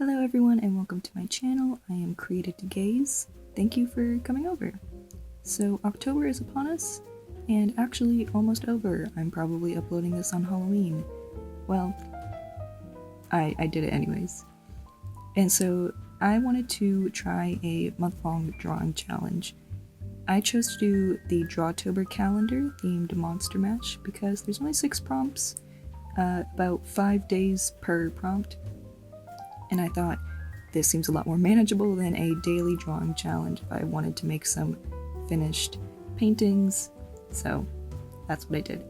Hello everyone and welcome to my channel. I am Created to Gaze. Thank you for coming over. So October is upon us, and actually almost over. I'm probably uploading this on Halloween. Well, I did it anyways. And so I wanted to try a month-long drawing challenge. I chose to do the Drawtober calendar themed monster mash because there's only 6 prompts, about 5 days per prompt. And I thought this seems a lot more manageable than a daily drawing challenge if I wanted to make some finished paintings, so that's what I did.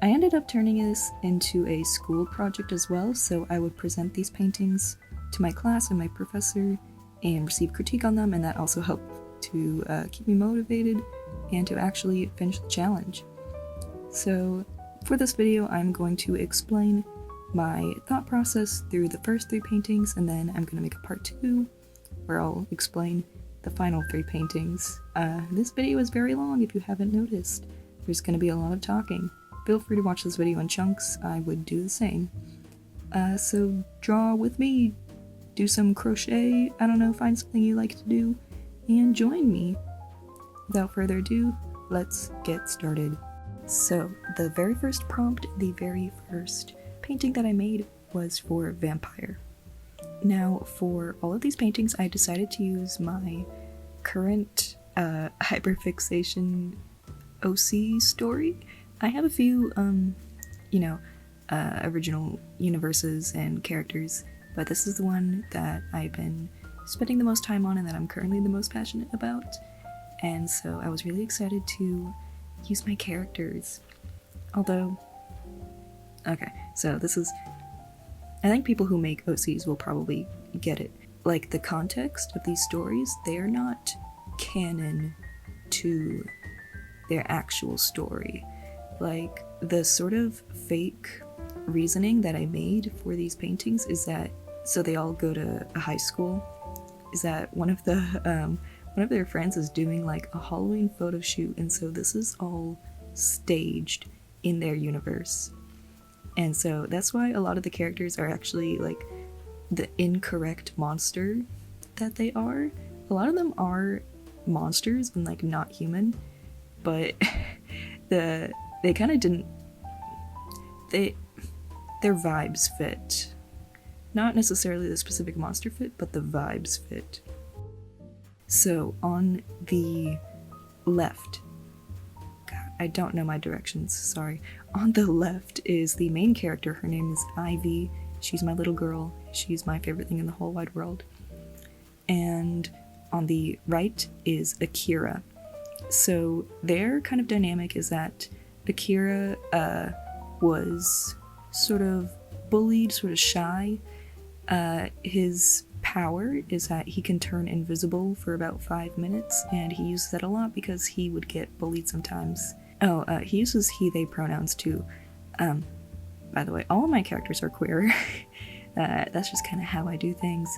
I ended up turning this into a school project as well, so I would present these paintings to my class and my professor and receive critique on them, and that also helped to keep me motivated and to actually finish the challenge. So for this video I'm going to explain my thought process through the first 3 paintings, and then I'm going to make a part 2 where I'll explain the final 3 paintings. This video is very long if you haven't noticed. There's going to be a lot of talking. Feel free to watch this video in chunks, I would do the same. So draw with me, do some crochet, I don't know, find something you like to do, and join me. Without further ado, let's get started. So the very first prompt, the very first painting that I made was for vampire. Now for all of these paintings I decided to use my current hyperfixation OC story. I have a few original universes and characters, but this is the one that I've been spending the most time on and that I'm currently the most passionate about, and so I was really excited to use my characters. Although, okay, so this is, I think people who make OCs will probably get it. Like, the context of these stories, they are not canon to their actual story. Like, the sort of fake reasoning that I made for these paintings is that, so they all go to a high school, is that one of their friends is doing like a Halloween photo shoot, and so this is all staged in their universe. And so that's why a lot of the characters are actually like the incorrect monster that they are. A lot of them are monsters and like not human, but they kind of didn't, their vibes fit. Not necessarily the specific monster fit, but the vibes fit. So on the left, I don't know my directions, sorry. On the left is the main character. Her name is Ivy. She's my little girl. She's my favorite thing in the whole wide world. And on the right is Akira. So their kind of dynamic is that Akira was sort of bullied, sort of shy. His power is that he can turn invisible for about 5 minutes, and he uses that a lot because he would get bullied sometimes. He uses he, they pronouns too. By the way, all of my characters are queer. That's just kind of how I do things.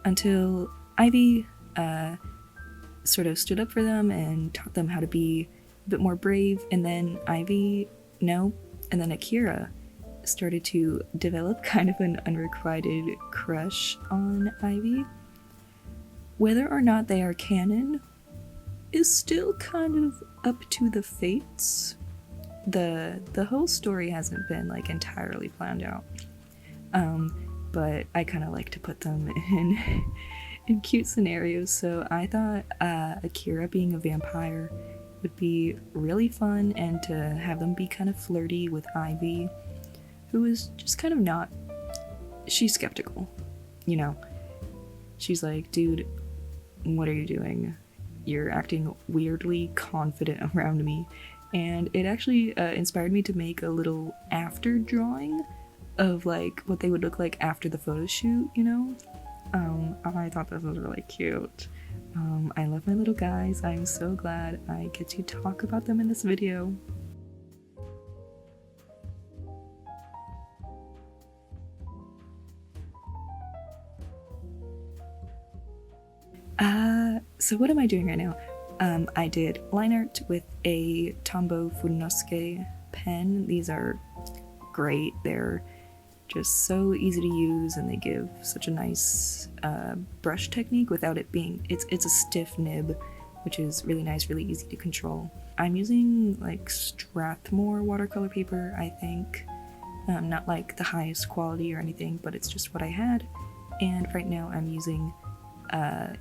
Until Ivy sort of stood up for them and taught them how to be a bit more brave, and then and then Akira started to develop kind of an unrequited crush on Ivy. Whether or not they are canon is still kind of up to the fates. The whole story hasn't been like entirely planned out, but I kind of like to put them in cute scenarios, so I thought Akira being a vampire would be really fun, and to have them be kind of flirty with Ivy, who is just kind of not, she's skeptical, you know. She's like, dude, what are you doing? You're acting weirdly confident around me. And it actually inspired me to make a little after drawing of like what they would look like after the photo shoot, you know? I thought this was really cute. I love my little guys. I'm so glad I get to talk about them in this video. So what am I doing right now? I did line art with a Tombow Fudenosuke pen. These are great. They're just so easy to use, and they give such a nice brush technique without it being, it's a stiff nib, which is really nice, really easy to control. I'm using like Strathmore watercolor paper, I think. Not like the highest quality or anything, but it's just what I had. And right now I'm using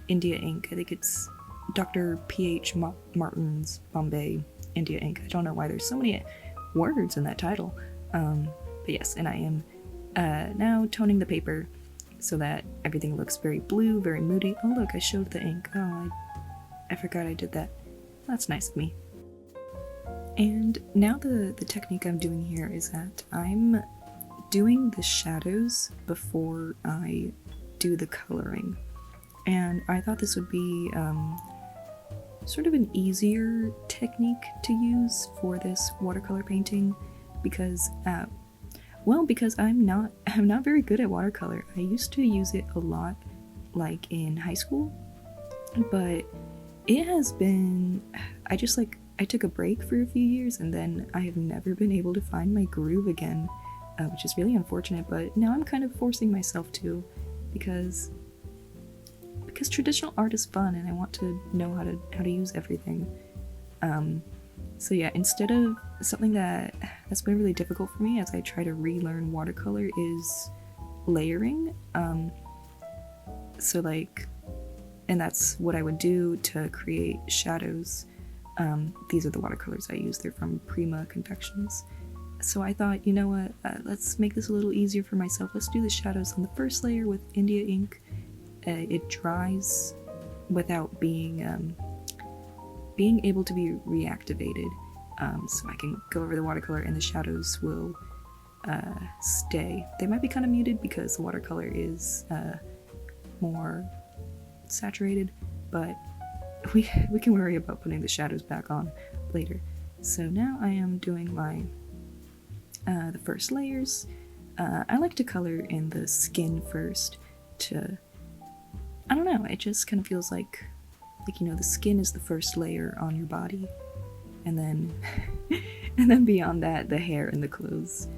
India ink. I think it's Dr. P.H. Martin's Bombay India ink. I don't know why there's so many words in that title. But yes, and I am now toning the paper so that everything looks very blue, very moody. Oh look, I showed the ink. Oh, I forgot I did that. That's nice of me. And now the technique I'm doing here is that I'm doing the shadows before I do the coloring. And I thought this would be sort of an easier technique to use for this watercolor painting because, because I'm not very good at watercolor. I used to use it a lot, like in high school, but it has been, I took a break for a few years and then I have never been able to find my groove again, which is really unfortunate, but now I'm kind of forcing myself to because traditional art is fun and I want to know how to use everything. So yeah, instead of something that's been really difficult for me as I try to relearn watercolor is layering. So like, and that's what I would do to create shadows. These are the watercolors I use. They're from Prima Confections. So I thought, you know what, let's make this a little easier for myself. Let's do the shadows on the first layer with India ink. It dries without being able to be reactivated. So I can go over the watercolor and the shadows will stay. They might be kind of muted because the watercolor is more saturated, but we can worry about putting the shadows back on later. So now I am doing my the first layers. I like to color in the skin first to, I don't know, it just kind of feels like you know, the skin is the first layer on your body, and then and then beyond that the hair and the clothes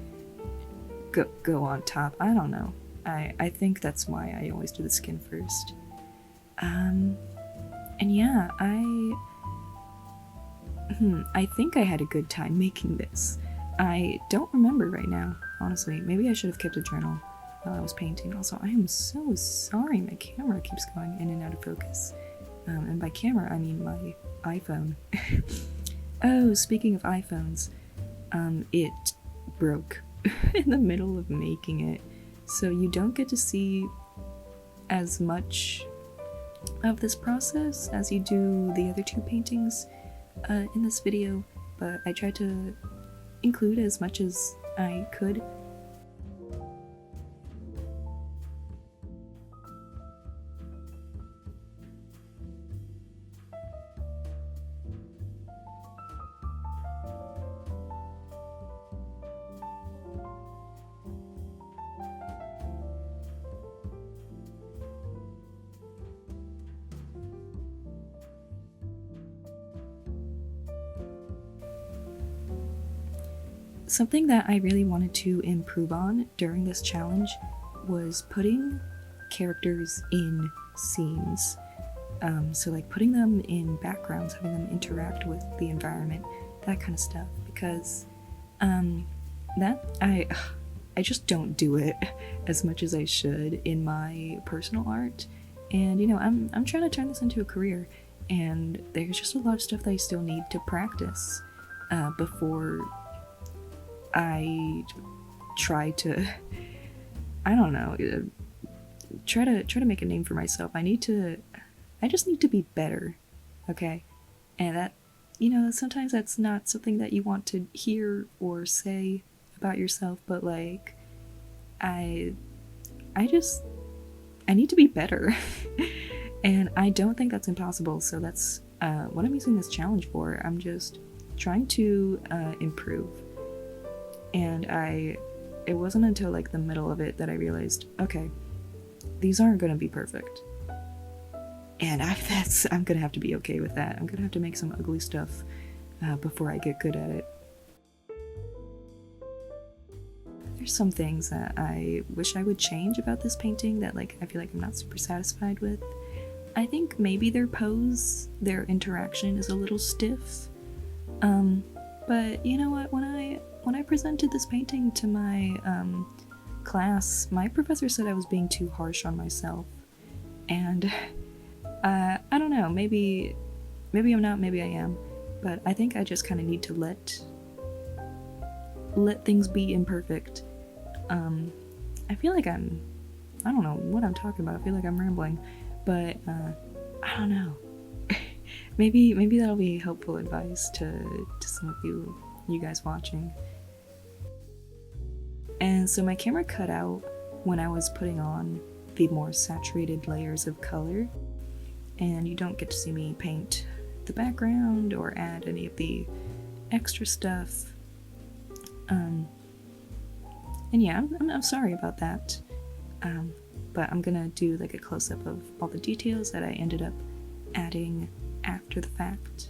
go on top. I don't know. I think that's why I always do the skin first. And yeah, I think I had a good time making this. I don't remember right now, honestly. Maybe I should have kept a journal while I was painting. Also, I am so sorry my camera keeps going in and out of focus. And by camera, I mean my iPhone. Oh, speaking of iPhones, it broke in the middle of making it. So you don't get to see as much of this process as you do the other two paintings in this video, but I tried to include as much as I could. Something that I really wanted to improve on during this challenge was putting characters in scenes. So like putting them in backgrounds, having them interact with the environment, that kind of stuff, because that I just don't do it as much as I should in my personal art. And you know, I'm trying to turn this into a career, and there's just a lot of stuff that I still need to practice before I try to, I don't know, try to make a name for myself. I just need to be better, okay? And that, you know, sometimes that's not something that you want to hear or say about yourself, but like, I need to be better. And I don't think that's impossible, so that's what I'm using this challenge for. I'm just trying to improve. And it wasn't until like the middle of it that I realized, okay, these aren't gonna be perfect. And I'm gonna have to be okay with that. I'm gonna have to make some ugly stuff before I get good at it. there's some things that I wish I would change about this painting that like I feel like I'm not super satisfied with. I think maybe their pose, their interaction is a little stiff. But you know what, when I presented this painting to my class, my professor said I was being too harsh on myself. And I don't know, maybe I'm not, maybe I am, but I think I just kind of need to let things be imperfect. I feel like I don't know what I'm talking about. I feel like I'm rambling, but I don't know. maybe that'll be helpful advice to some of you guys watching. And so my camera cut out when I was putting on the more saturated layers of color, and you don't get to see me paint the background or add any of the extra stuff. And yeah, I'm sorry about that. But I'm gonna do like a close-up of all the details that I ended up adding after the fact.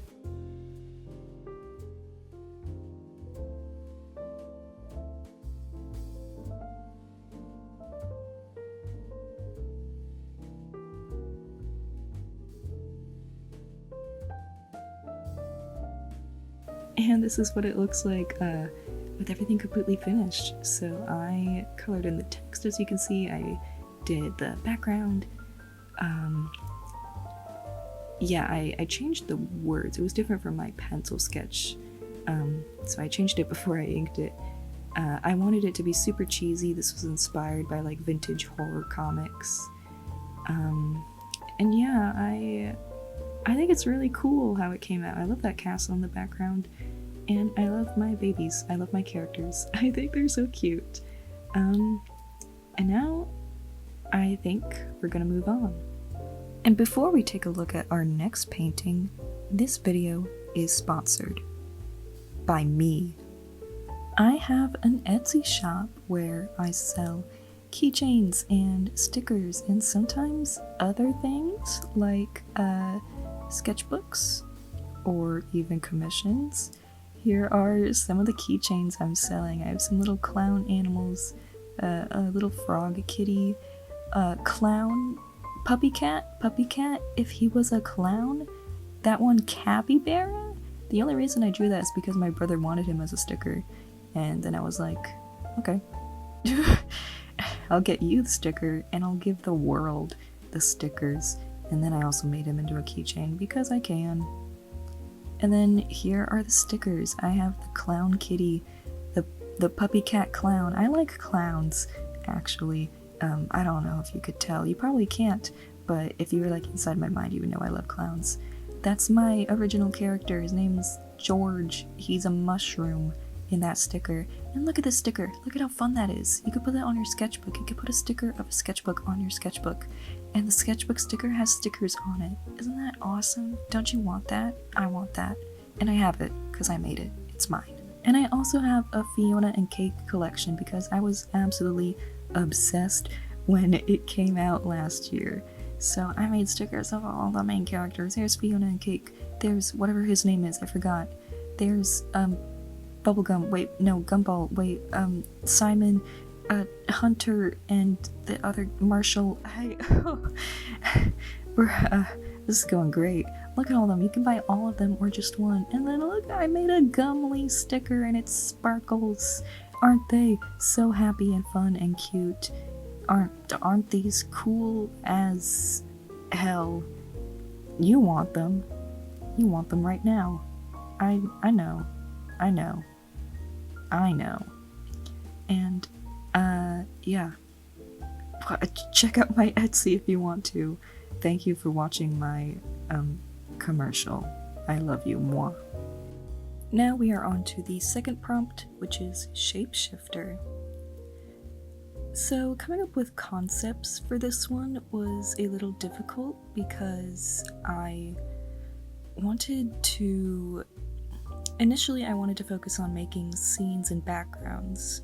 And this is what it looks like with everything completely finished. So I colored in the text, as you can see. I did the background. Yeah, I changed the words. It was different from my pencil sketch. So I changed it before I inked it. I wanted it to be super cheesy. This was inspired by like vintage horror comics. And yeah, I think it's really cool how it came out. I love that castle in the background, and I love my babies. I love my characters. I think they're so cute. And now I think we're gonna move on. And before we take a look at our next painting, this video is sponsored by me. I have an Etsy shop where I sell keychains and stickers and sometimes other things like sketchbooks or even commissions. Here are some of the keychains I'm selling. I have some little clown animals, a little frog kitty, a clown puppy cat, if he was a clown. That one capybara. The only reason I drew that is because my brother wanted him as a sticker, and then I was like, okay. I'll get you the sticker and I'll give the world the stickers. And then I also made him into a keychain because I can. And then here are the stickers. I have the clown kitty, the puppy cat clown. I like clowns, actually. I don't know if you could tell. You probably can't, but if you were like inside my mind, you would know I love clowns. That's my original character. His name's George. He's a mushroom in that sticker. And look at this sticker. Look at how fun that is. You could put that on your sketchbook. You could put a sticker of a sketchbook on your sketchbook. And the sketchbook sticker has stickers on it. Isn't that awesome? Don't you want that? I want that. And I have it because I made it. It's mine. And I also have a Fiona and Cake collection because I was absolutely obsessed when it came out last year. So I made stickers of all the main characters. There's Fiona and Cake. There's whatever his name is. I forgot. There's Bubblegum, wait, no, Gumball, wait, Simon, Hunter, and the other Marshall. Hey, this is going great. Look at all of them. You can buy all of them or just one. And then look, I made a Gumly sticker and it sparkles. Aren't they so happy and fun and cute? Aren't these cool as hell? You want them. You want them right now. I know. And, yeah. Check out my Etsy if you want to. Thank you for watching my, commercial. I love you, moi. Now we are on to the second prompt, which is Shapeshifter. So coming up with concepts for this one was a little difficult because initially I wanted to focus on making scenes and backgrounds,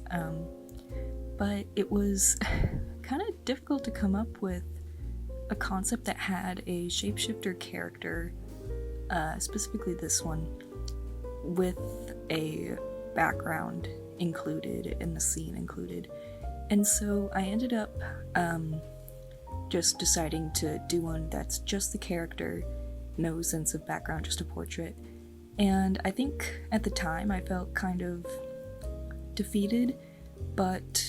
but it was kind of difficult to come up with a concept that had a shapeshifter character, specifically this one, with a background included and the scene included. And so I ended up just deciding to do one that's just the character, no sense of background, just a portrait. And I think at the time I felt kind of defeated, but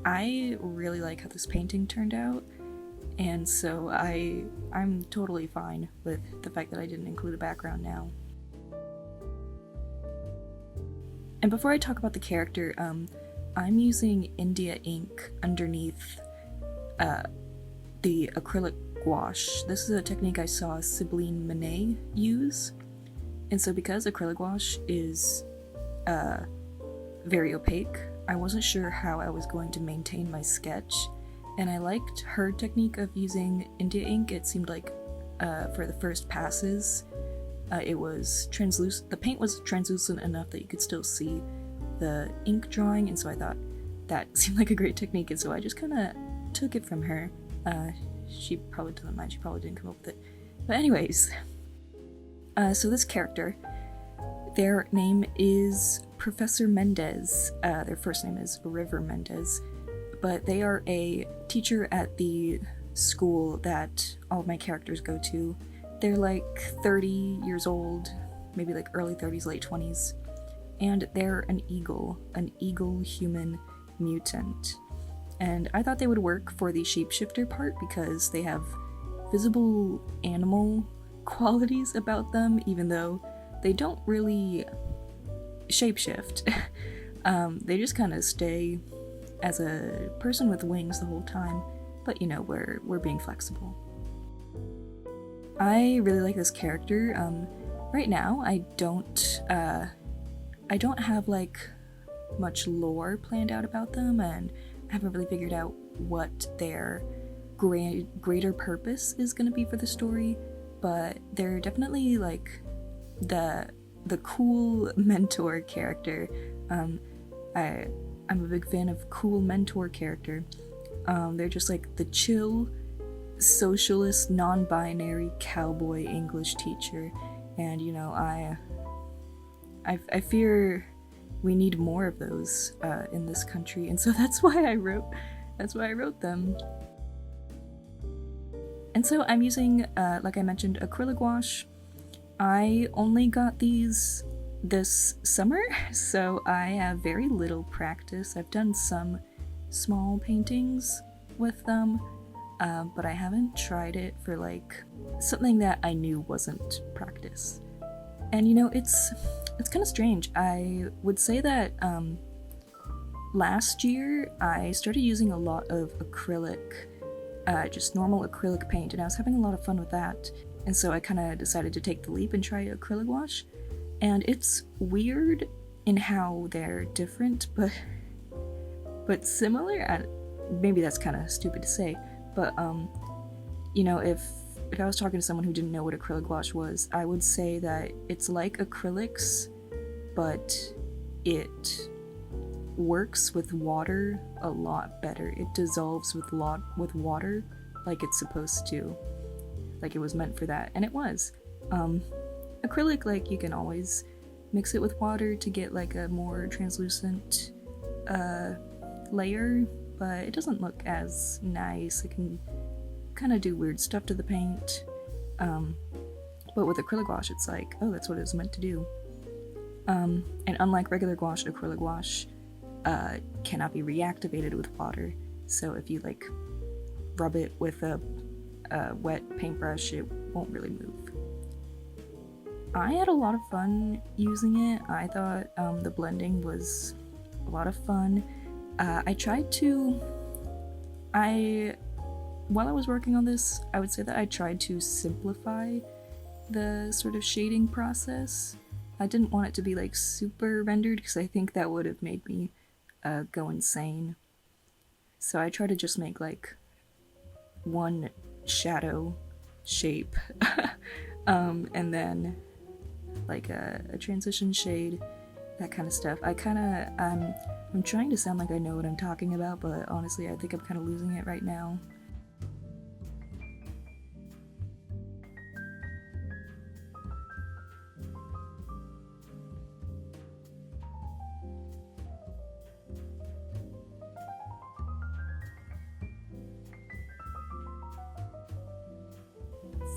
I really like how this painting turned out, and so I'm totally fine with the fact that I didn't include a background now. And before I talk about the character, I'm using India ink underneath the acrylic gouache. This is a technique I saw Sibylline Manet use, and so because acrylic gouache is very opaque, I wasn't sure how I was going to maintain my sketch, and I liked her technique of using India ink. It seemed like for the first passes, it was translucent. The paint was translucent enough that you could still see the ink drawing, and so I thought that seemed like a great technique, and so I just kind of took it from her. She probably doesn't mind, she probably didn't come up with it. But anyways, so this character, their name is Professor Mendez. Their first name is River Mendez, but they are a teacher at the school that all of my characters go to. They're like 30 years old, maybe like early 30s, late 20s, and they're an eagle human mutant. And I thought they would work for the shapeshifter part because they have visible animal qualities about them, even though they don't really shapeshift. They just kind of stay as a person with wings the whole time, but you know, we're being flexible. I really like this character. Right now, I don't have like much lore planned out about them, and I haven't really figured out what their greater purpose is going to be for the story, but they're definitely like the cool mentor character. I'm a big fan of cool mentor character. They're just like the chill, socialist, non-binary cowboy English teacher, and you know, I fear we need more of those in this country, and so that's why I wrote them. And so I'm using, like I mentioned, acrylic gouache. I only got these this summer, so I have very little practice. I've done some small paintings with them, but I haven't tried it for like something that I knew wasn't practice. And you know, it's kind of strange. I would say that last year I started using a lot of acrylic, just normal acrylic paint, and I was having a lot of fun with that. And so I kind of decided to take the leap and try acrylic gouache. And it's weird in how they're different, but similar. Maybe that's kind of stupid to say, but you know, if I was talking to someone who didn't know what acrylic gouache was, I would say that it's like acrylics, but it works with water a lot better. It dissolves with water like it's supposed to. Like it was meant for that, and it was. Acrylic, like, you can always mix it with water to get like a more translucent layer, but it doesn't look as nice. It can kind of do weird stuff to the paint. But with acrylic gouache, it's like, oh, that's what it was meant to do. And unlike regular gouache, acrylic gouache cannot be reactivated with water. So if you like rub it with a wet paintbrush, it won't really move. I had a lot of fun using it. I thought the blending was a lot of fun. While I was working on this, I would say that I tried to simplify the sort of shading process. I didn't want it to be like super rendered because I think that would have made me go insane. So I tried to just make like one shadow shape and then like a transition shade, that kind of stuff. I'm trying to sound like I know what I'm talking about, but honestly I think I'm kind of losing it right now.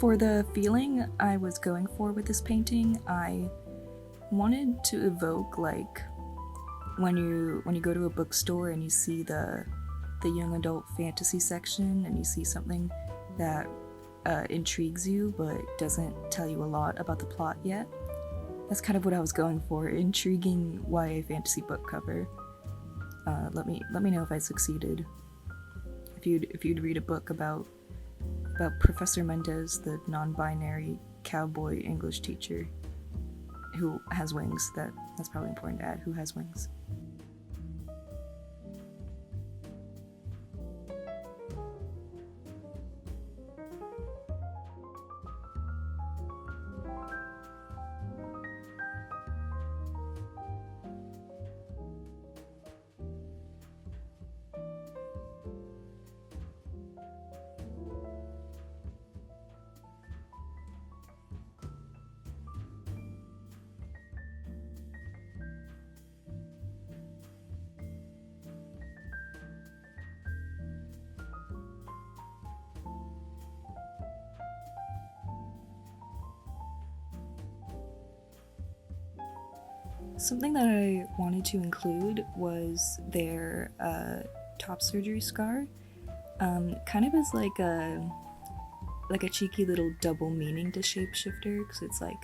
For the feeling I was going for with this painting, I wanted to evoke like when you go to a bookstore and you see the young adult fantasy section and you see something that intrigues you but doesn't tell you a lot about the plot yet. That's kind of what I was going for, intriguing YA fantasy book cover. Let me know if I succeeded. If you'd read a book about Professor Mendez, the non-binary cowboy English teacher who has wings. That's probably important to add, who has wings. Something that I wanted to include was their top surgery scar. Kind of as like a cheeky little double meaning to shapeshifter, because it's like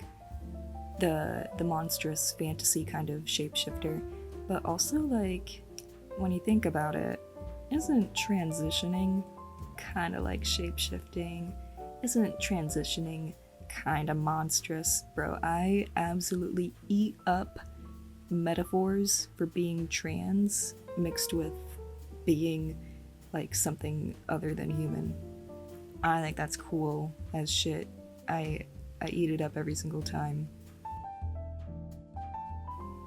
the monstrous fantasy kind of shapeshifter, but also like when you think about it, isn't transitioning kind of like shapeshifting? Isn't transitioning kind of monstrous? Bro, I absolutely eat up metaphors for being trans mixed with being like something other than human. I think that's cool as shit. I eat it up every single time.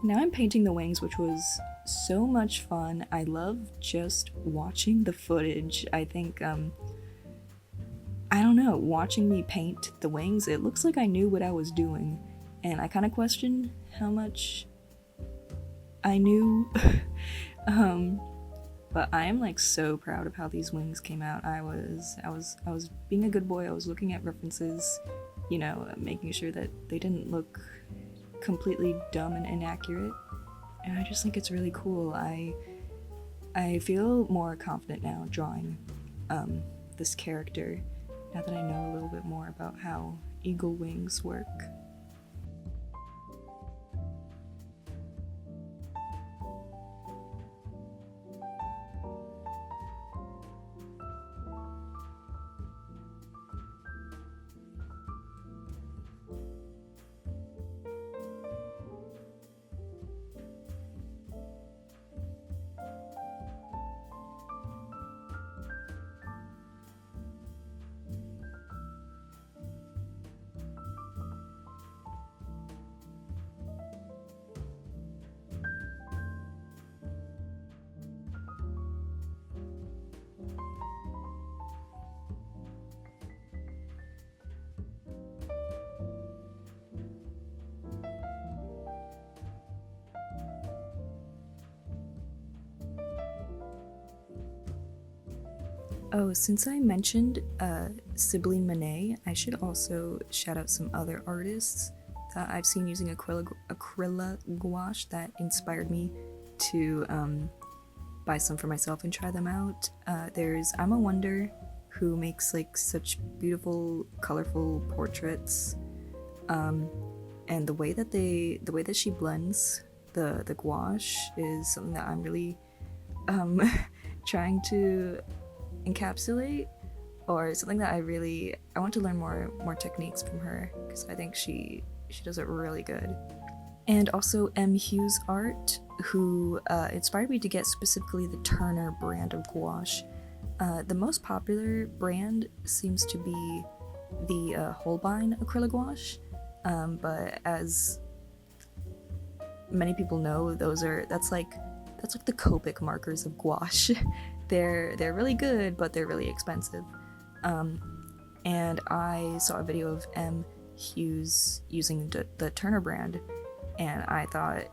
Now I'm painting the wings, which was so much fun. I love just watching the footage. I think I don't know, watching me paint the wings, it looks like I knew what I was doing, and I kind of questioned how much I knew. But I am like so proud of how these wings came out. I was being a good boy. I was looking at references, you know, making sure that they didn't look completely dumb and inaccurate. And I just think it's really cool. I feel more confident now drawing this character now that I know a little bit more about how eagle wings work. Oh, since I mentioned Sibylline Monet, I should also shout out some other artists that I've seen using acrylic gouache that inspired me to buy some for myself and try them out. There's I'm a Wonder, who makes like such beautiful, colorful portraits, and the way that she blends the gouache is something that I'm really trying to encapsulate, or something that I want to learn more techniques from her, because I think she does it really good. And also M. Hughes Art, who inspired me to get specifically the Turner brand of gouache. The most popular brand seems to be the Holbein acrylic gouache, but as many people know, that's like the Copic markers of gouache. They're really good, but they're really expensive. And I saw a video of M. Hughes using the Turner brand, and I thought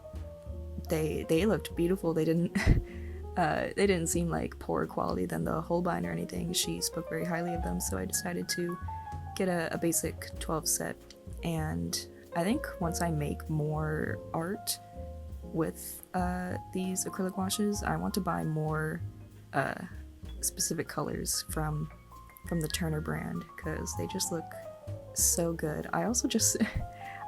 they looked beautiful. They didn't seem like poorer quality than the Holbein or anything. She spoke very highly of them, so I decided to get a basic 12 set, and I think once I make more art with these acrylic gouaches, I want to buy more specific colors from the Turner brand, because they just look so good. I also just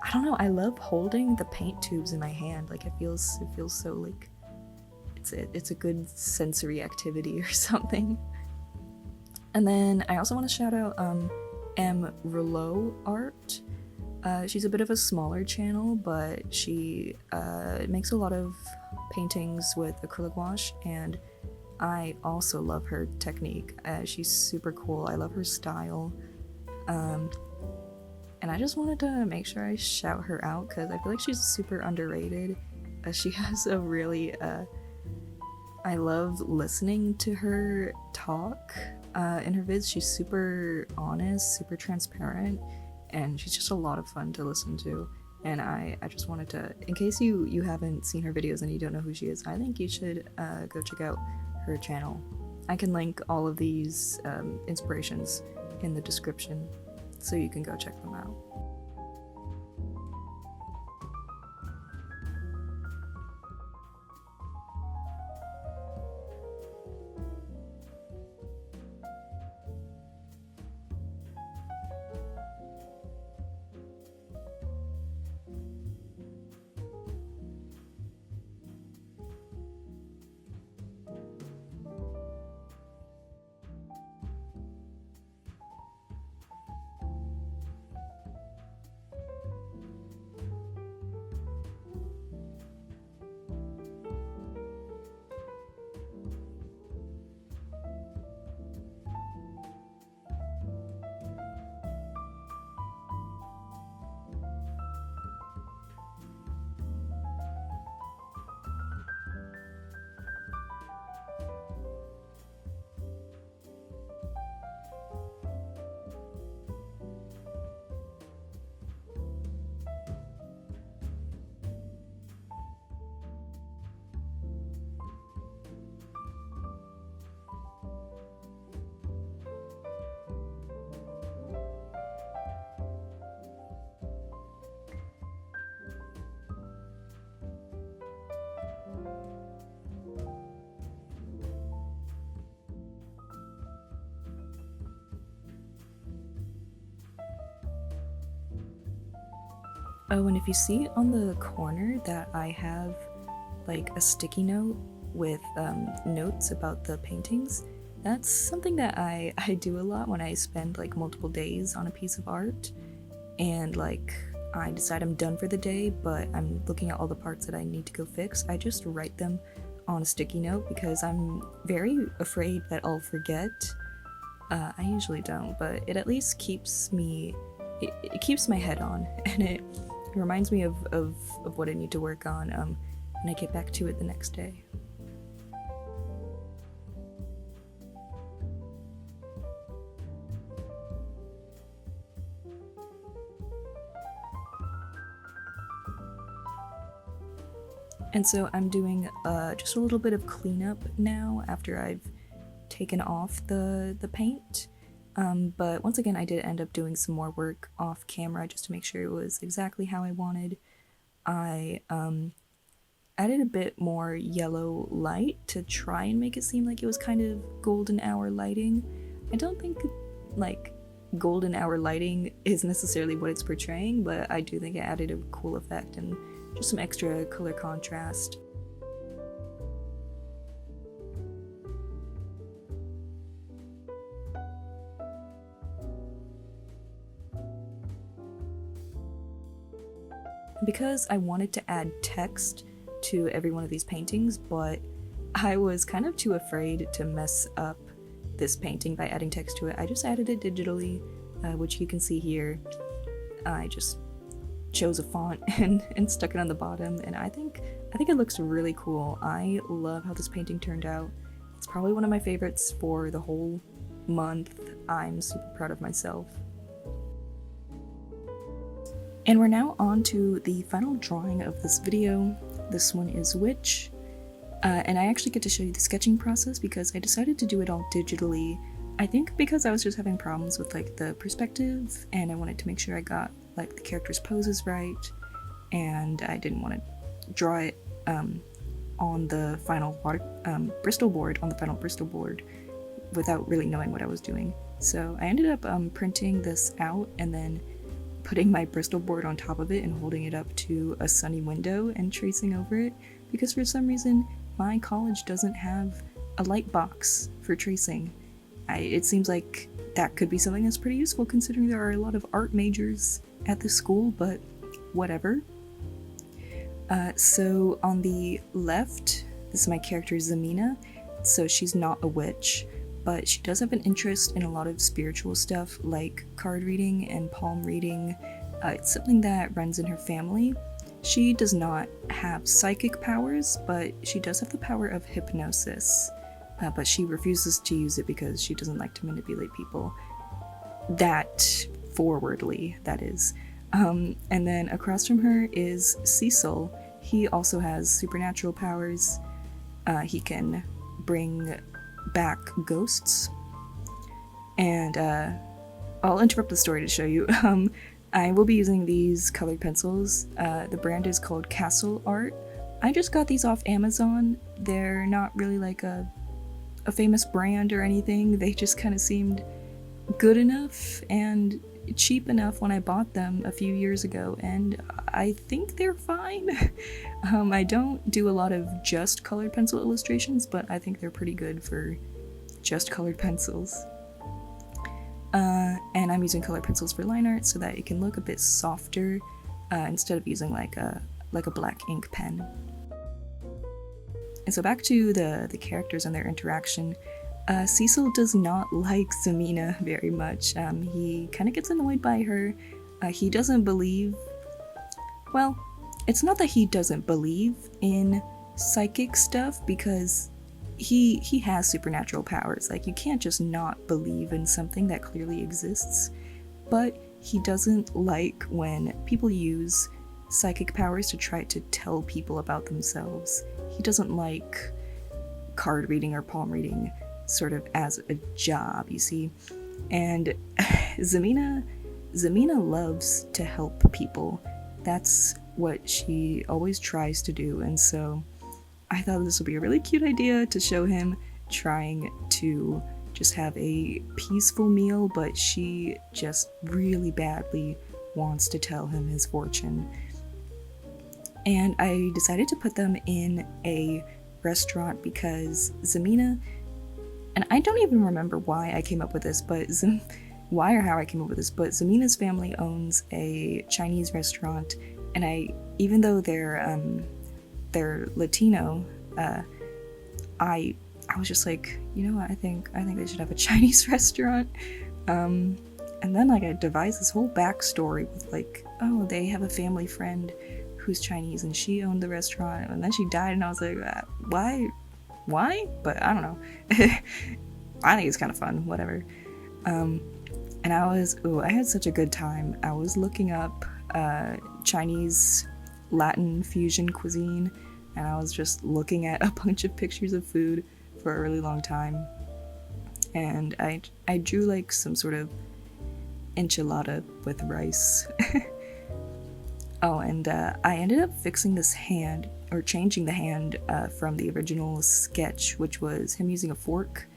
I don't know, I love holding the paint tubes in my hand. Like it feels so like it's a good sensory activity or something. And then I also want to shout out M Rouleau Art. She's a bit of a smaller channel, but she makes a lot of paintings with acrylic gouache, and I also love her technique. She's super cool. I love her style. And I just wanted to make sure I shout her out because I feel like she's super underrated. She has a really, I love listening to her talk in her vids. She's super honest, super transparent, and she's just a lot of fun to listen to. And I just wanted to, in case you haven't seen her videos and you don't know who she is, I think you should go check out her channel. I can link all of these inspirations in the description, so you can go check them out. Oh, and if you see on the corner that I have like a sticky note with notes about the paintings, that's something that I do a lot when I spend like multiple days on a piece of art, and like I decide I'm done for the day, but I'm looking at all the parts that I need to go fix. I just write them on a sticky note because I'm very afraid that I'll forget. I usually don't, but it at least keeps me, it keeps my head on, and it reminds me of what I need to work on when I get back to it the next day. And so I'm doing just a little bit of cleanup now after I've taken off the paint. But once again, I did end up doing some more work off camera just to make sure it was exactly how I wanted. I added a bit more yellow light to try and make it seem like it was kind of golden hour lighting. I don't think like golden hour lighting is necessarily what it's portraying, but I do think it added a cool effect and just some extra color contrast. Because I wanted to add text to every one of these paintings, but I was kind of too afraid to mess up this painting by adding text to it, I just added it digitally, which you can see here. I just chose a font and stuck it on the bottom, and I think it looks really cool. I love how this painting turned out. It's probably one of my favorites for the whole month. I'm super proud of myself. And we're now on to the final drawing of this video. This one is Witch, and I actually get to show you the sketching process because I decided to do it all digitally I think because I was just having problems with like the perspective, and I wanted to make sure I got like the character's poses right, and I didn't want to draw it on the final Bristol board, without really knowing what I was doing. So I ended up printing this out and then putting my Bristol board on top of it and holding it up to a sunny window and tracing over it, because for some reason my college doesn't have a light box for tracing. It seems like that could be something that's pretty useful considering there are a lot of art majors at this school, but whatever. So on the left, this is my character Zamina. So she's not a witch, but she does have an interest in a lot of spiritual stuff like card reading and palm reading. It's something that runs in her family. She does not have psychic powers, but she does have the power of hypnosis. But she refuses to use it because she doesn't like to manipulate people. That forwardly, that is. And then across from her is Cecil. He also has supernatural powers. He can bring back ghosts. And I'll interrupt the story to show you. I will be using these colored pencils. The brand is called Castle Art. I just got these off Amazon. They're not really like a famous brand or anything. They just kind of seemed good enough and cheap enough when I bought them a few years ago, and I think they're fine. I don't do a lot of just colored pencil illustrations, but I think they're pretty good for just colored pencils. And I'm using colored pencils for line art so that it can look a bit softer instead of using like a black ink pen. And so back to the characters and their interaction. Cecil does not like Zamina very much. He kind of gets annoyed by her. He doesn't believe... Well, it's not that he doesn't believe in psychic stuff, because he has supernatural powers. Like, you can't just not believe in something that clearly exists. But he doesn't like when people use psychic powers to try to tell people about themselves. He doesn't like card reading or palm reading sort of as a job, you see. And Zamina loves to help people. That's what she always tries to do, and so I thought this would be a really cute idea to show him trying to just have a peaceful meal, but she just really badly wants to tell him his fortune. And I decided to put them in a restaurant because Zamina, and I don't even remember why I came up with this, but why or how I came up with this, but Zamina's family owns a Chinese restaurant, and even though they're Latino, I was just like, you know what, I think they should have a Chinese restaurant. And then like I devised this whole backstory with like, oh, they have a family friend who's Chinese and she owned the restaurant, and then she died, and I was like, why? But I don't know. I think it's kind of fun, whatever. And I had such a good time. I was looking up Chinese Latin fusion cuisine, and I was just looking at a bunch of pictures of food for a really long time. And I drew like some sort of enchilada with rice. Oh, and I ended up fixing this hand, or changing the hand from the original sketch, which was him using a fork.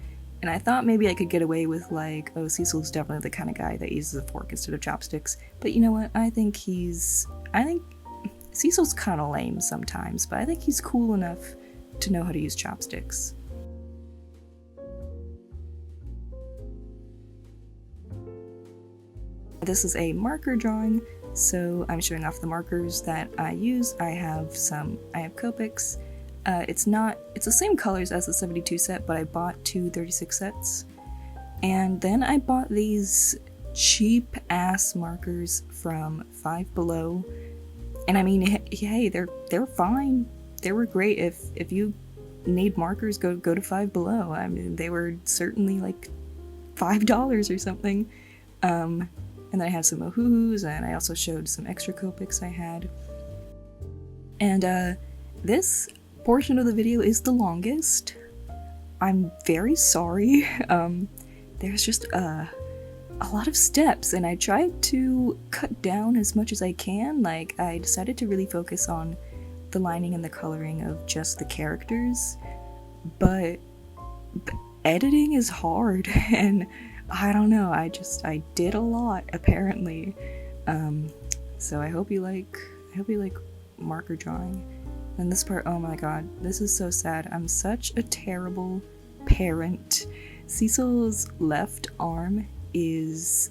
And I thought maybe I could get away with like, oh, Cecil's definitely the kind of guy that uses a fork instead of chopsticks. But you know what? I think Cecil's kind of lame sometimes, but I think he's cool enough to know how to use chopsticks. This is a marker drawing, so I'm showing off the markers that I use. I have Copics. It's the same colors as the 72 set, but I bought two 36 sets. And then I bought these cheap ass markers from Five Below. And I mean, hey, they're fine. They were great. If you need markers, go to Five Below. I mean, they were certainly like $5 or something. And then I have some Ohuhus, and I also showed some extra Copics I had. And this portion of the video is the longest. I'm very sorry. there's just a lot of steps, and I tried to cut down as much as I can. Like, I decided to really focus on the lining and the coloring of just the characters, but editing is hard, and I don't know, I did a lot, apparently. So I hope you like marker drawing. And this part, oh my god, this is so sad. I'm such a terrible parent. Cecil's left arm is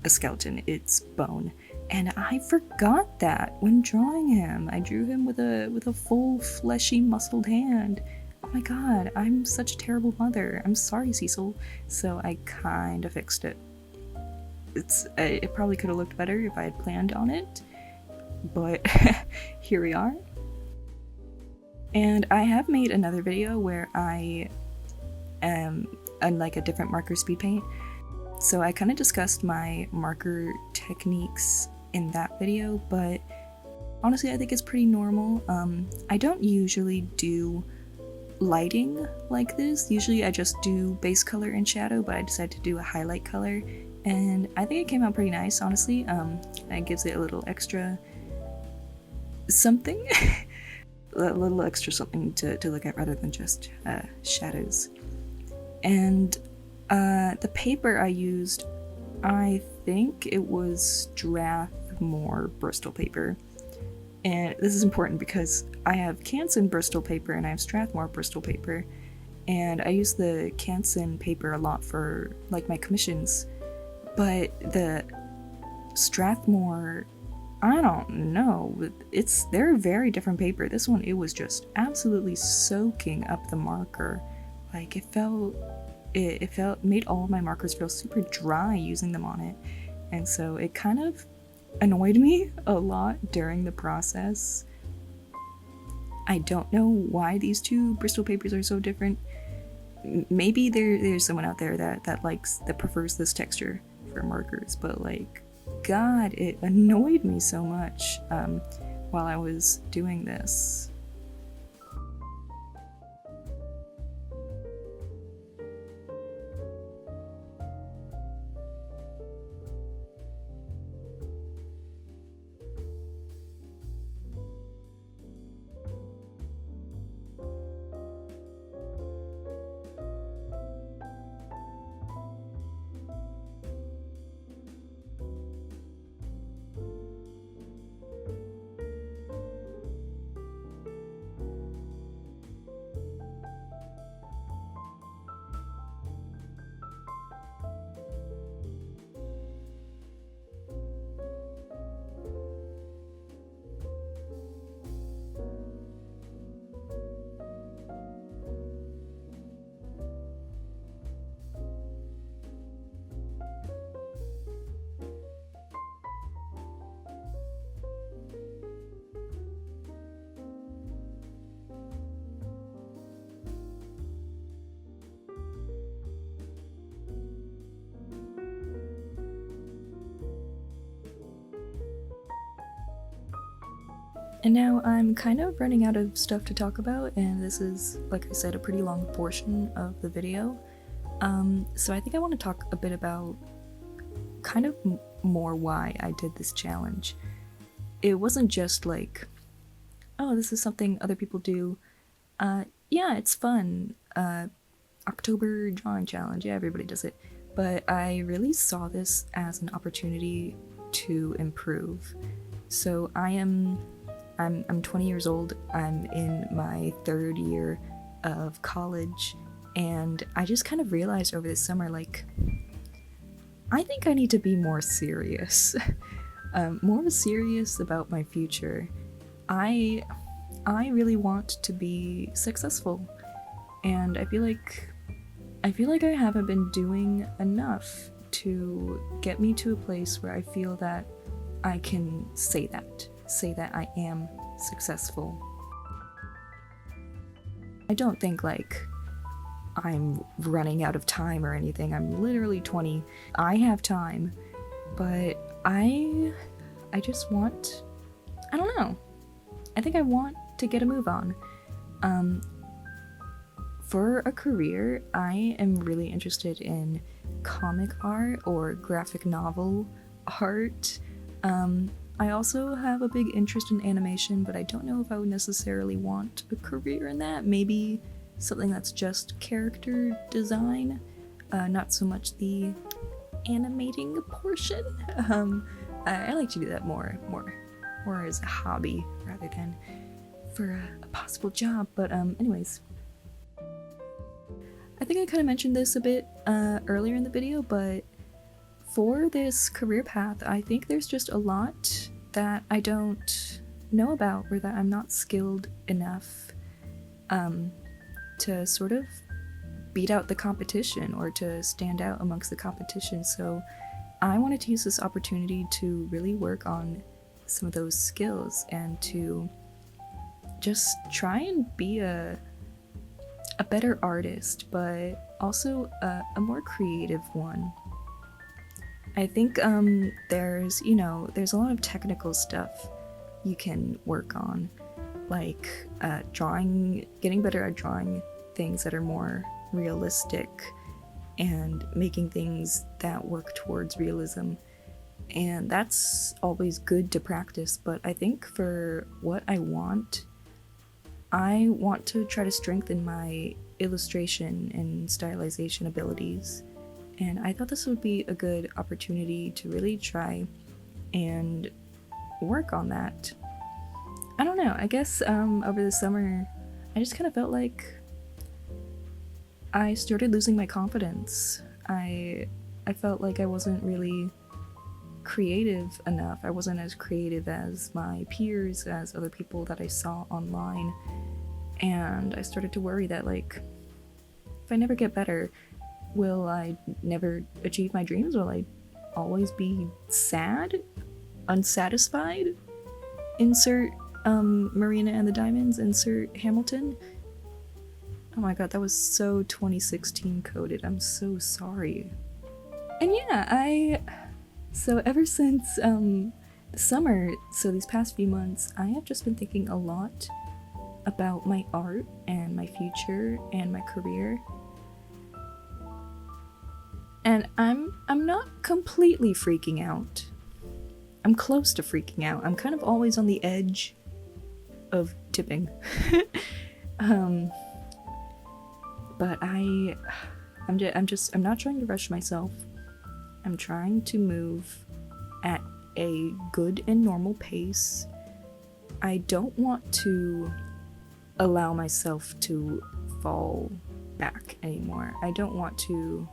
a skeleton, it's bone. And I forgot that when drawing him. I drew him with a full, fleshy, muscled hand. Oh my god, I'm such a terrible mother. I'm sorry, Cecil. So I kind of fixed it. It probably could have looked better if I had planned on it, but here we are. And I have made another video where I am on like a different marker speed paint. So I kind of discussed my marker techniques in that video, but honestly I think it's pretty normal. I don't usually do lighting like this. Usually I just do base color and shadow, but I decided to do a highlight color, and I think it came out pretty nice, honestly. It gives it a little extra something. A little extra something to look at rather than just shadows. And the paper I used, I think it was Strathmore Bristol paper. And this is important because I have Canson Bristol paper and I have Strathmore Bristol paper. And I use the Canson paper a lot for like my commissions. But the Strathmore, I don't know, they're a very different paper. This one, it was just absolutely soaking up the marker. Like it made all of my markers feel super dry using them on it. And so it kind of annoyed me a lot during the process. I don't know why these two Bristol papers are so different. Maybe there's someone out there that prefers this texture for markers, but like, god, it annoyed me so much while I was doing this. And now I'm kind of running out of stuff to talk about, and this is, like I said, a pretty long portion of the video. So I think I want to talk a bit about kind of more why I did this challenge. It wasn't just like, oh, this is something other people do. Yeah, it's fun. October drawing challenge, yeah, everybody does it. But I really saw this as an opportunity to improve. So I'm 20 years old, I'm in my third year of college, and I just kind of realized over this summer, like, I think I need to be more serious. More serious about my future. I really want to be successful, and I feel like I haven't been doing enough to get me to a place where I feel that I can say that I am successful. I don't think like I'm running out of time or anything. I'm literally 20. I have time, but I just want, I don't know. I think I want to get a move on. For a career, I am really interested in comic art or graphic novel art. I also have a big interest in animation, but I don't know if I would necessarily want a career in that. Maybe something that's just character design, not so much the animating portion. I like to do that more as a hobby rather than for a possible job. But anyways, I think I kind of mentioned this a bit earlier in the video, but for this career path, I think there's just a lot that I don't know about, or that I'm not skilled enough to sort of beat out the competition or to stand out amongst the competition. So I wanted to use this opportunity to really work on some of those skills and to just try and be a better artist, but also a more creative one. I think there's a lot of technical stuff you can work on, like getting better at drawing things that are more realistic and making things that work towards realism. And that's always good to practice, but I think for what I want to try to strengthen my illustration and stylization abilities. And I thought this would be a good opportunity to really try and work on that. I don't know, I guess over the summer, I just kind of felt like I started losing my confidence. I felt like I wasn't really creative enough. I wasn't as creative as my peers, as other people that I saw online. And I started to worry that, like, if I never get better, will I never achieve my dreams? Will I always be sad? Unsatisfied? Insert Marina and the Diamonds, insert Hamilton. Oh my god, that was so 2016 coded. I'm so sorry. And yeah, so ever since the summer, so these past few months, I have just been thinking a lot about my art and my future and my career. And I'm not completely freaking out. I'm close to freaking out. I'm kind of always on the edge of tipping. But I'm not trying to rush myself. I'm trying to move at a good and normal pace. I don't want to allow myself to fall back anymore. I don't want to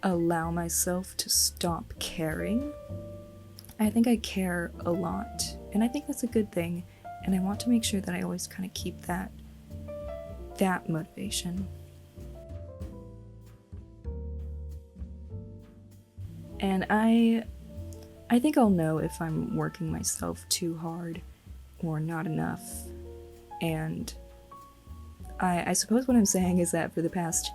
allow myself to stop caring. I think I care a lot, and I think that's a good thing, and I want to make sure that I always kind of keep that motivation. And I think I'll know if I'm working myself too hard or not enough. And I suppose what I'm saying is that for the past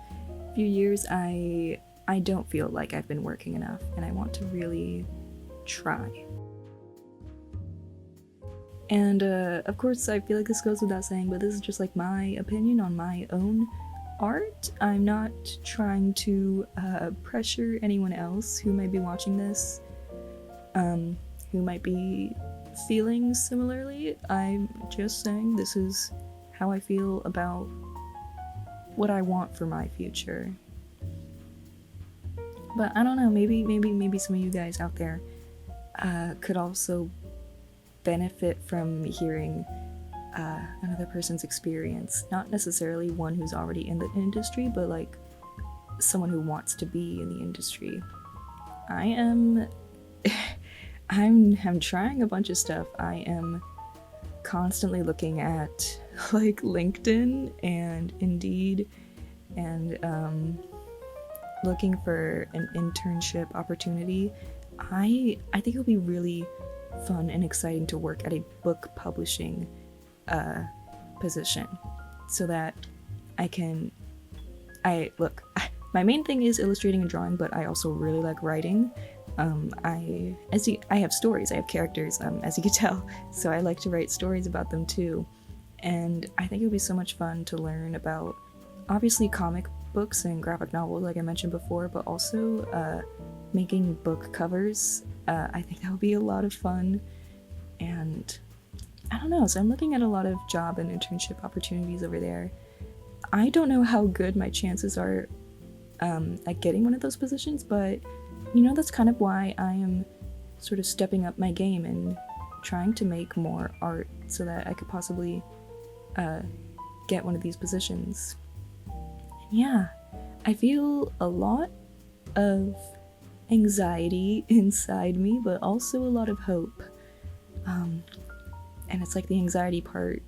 few years, I don't feel like I've been working enough, and I want to really try. And of course, I feel like this goes without saying, but this is just like my opinion on my own art. I'm not trying to pressure anyone else who might be watching this, who might be feeling similarly. I'm just saying this is how I feel about what I want for my future. But I don't know, maybe some of you guys out there could also benefit from hearing another person's experience. Not necessarily one who's already in the industry, but like someone who wants to be in the industry. I'm trying a bunch of stuff. I am constantly looking at like LinkedIn and Indeed and looking for an internship opportunity. I think it'll be really fun and exciting to work at a book publishing position, so that my main thing is illustrating and drawing, but I also really like writing. I have stories, I have characters, as you can tell, so I like to write stories about them too. And I think it would be so much fun to learn about, obviously, comic books and graphic novels like I mentioned before, but also making book covers. I think that would be a lot of fun, and I don't know, so I'm looking at a lot of job and internship opportunities over there. I don't know how good my chances are at getting one of those positions, but you know, that's kind of why I am sort of stepping up my game and trying to make more art so that I could possibly get one of these positions. And yeah, I feel a lot of anxiety inside me, but also a lot of hope. And it's like the anxiety part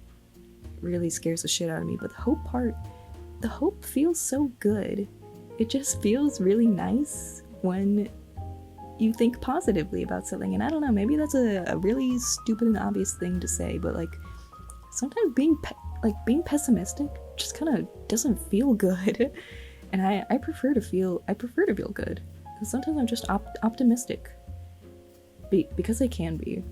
really scares the shit out of me, but the hope feels so good. It just feels really nice when you think positively about something. And I don't know, maybe that's a really stupid and obvious thing to say, but like sometimes being pessimistic just kind of doesn't feel good. And I prefer to feel good. Because sometimes I'm just optimistic. Because I can be.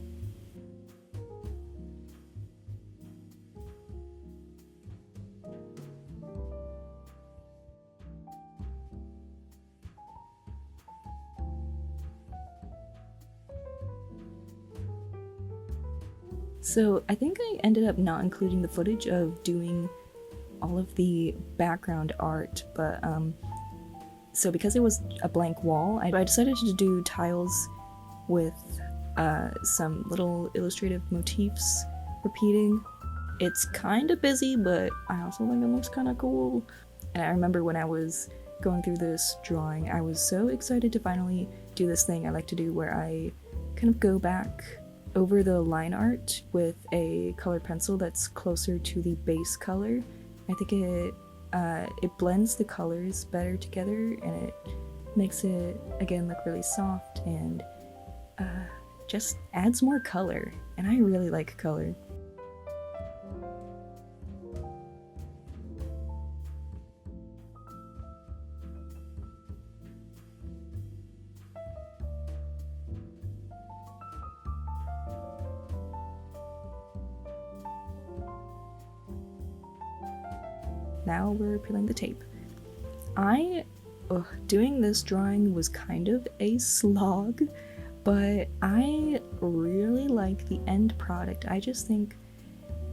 So I think I ended up not including the footage of doing all of the background art, but so because it was a blank wall, I decided to do tiles with some little illustrative motifs repeating. It's kind of busy, but I also think it looks kind of cool. And I remember when I was going through this drawing, I was so excited to finally do this thing I like to do where I kind of go back over the line art with a colored pencil that's closer to the base color. I think it blends the colors better together, and it makes it again look really soft and just adds more color, and I really like color. Now we're peeling the tape. Doing this drawing was kind of a slog, but I really like the end product. I just think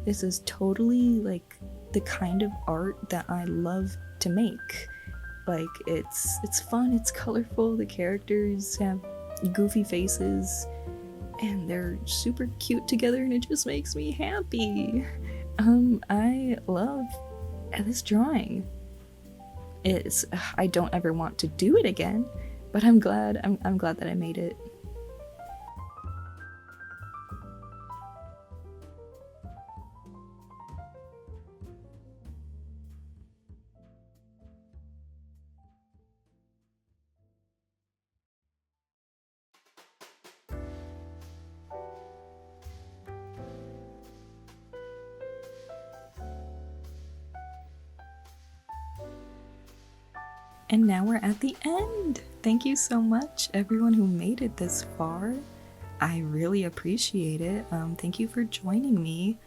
this is totally like the kind of art that I love to make. Like it's fun, it's colorful, the characters have goofy faces, and they're super cute together, and it just makes me happy. I love this drawing. I don't ever want to do it again, but I'm glad that I made it. And now we're at the end! Thank you so much, everyone who made it this far. I really appreciate it. Thank you for joining me.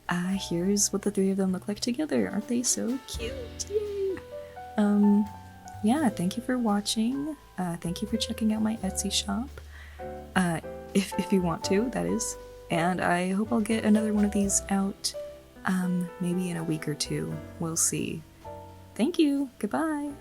Here's what the three of them look like together. Aren't they so cute? Yay! Yeah, thank you for watching. Thank you for checking out my Etsy shop. If you want to, that is. And I hope I'll get another one of these out, maybe in a week or two. We'll see. Thank you! Goodbye!